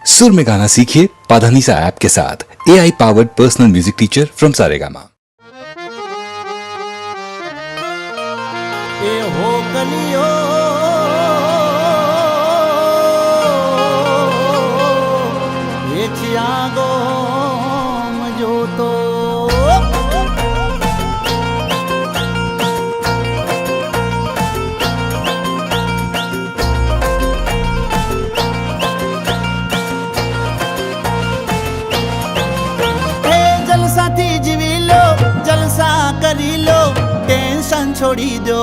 सुर में गाना सीखिए पाधानीसा ऐप के साथ AI powered personal music teacher from Saregama. ए हो कलियो ये चियागो मजो तो जलसाથી જીવી લો જલસા કરી લો ટેન્શન છોડી દો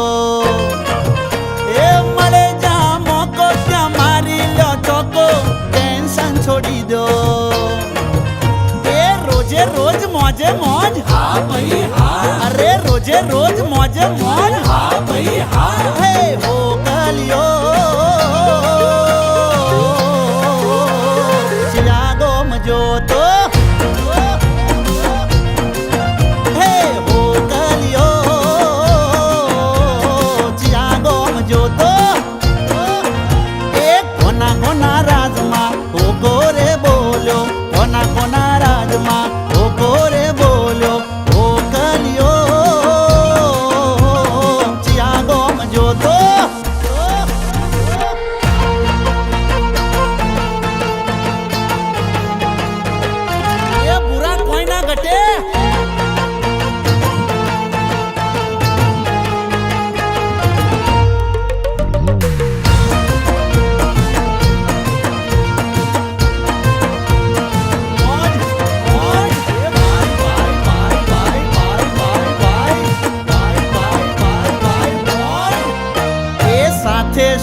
એ મળે જા મોકો ત્યાં મારી લો ચોકો ટેન્શન છોડી દો એ રોજે રોજ મોજે મોજ હા ભાઈ હા અરે રોજે રોજ મોજે મોજ હા ભાઈ હા હે હો કલિયો ચિયાગો મજો તો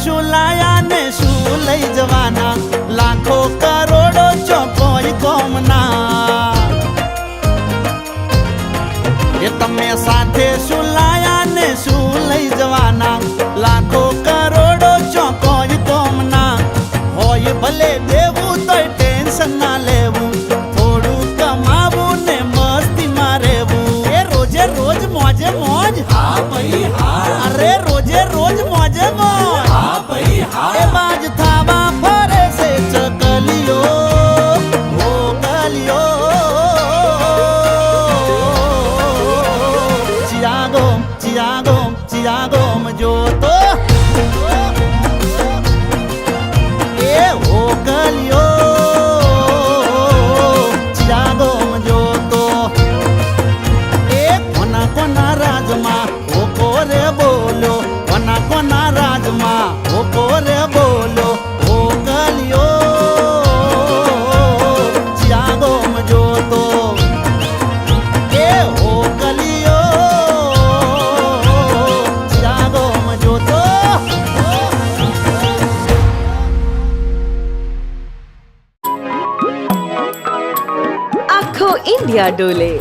શું લાયા ને શું લઈ જવાના લાખો કરોડો ચોકોઈ કોમના એ તમે સાથે શું લાયા ને શું લઈ જવાના લાખો કરોડો ચોકોઈ કોમના હોય ભલે દેવું તોય ટેન્શન ના લેવું થોડું કમાવું ને મસ્તીમાં રહેવું એ રોજે રોજ મોજે મોજ હા ભાઈ હા અરે રોજે રોજ મોજે મોજ એ બાજ થાવા ફરે છે ચકલીઓ ઓ કલિયો ચિયાગો ચિયાગો ચિયાગો મજો તો એ ઓ કલિયો ચિયાગો મજો તો એ કોના કોના રાજમાં ઓ કોરે બોલો કોના કોના રાજમાં ઓ કોરે બોલો ઓ કલિયો ચિયાગો મજો તો એ ઓ કલિયો ચિયાગો મજો તો આખો ઇન્ડિયા ડોલે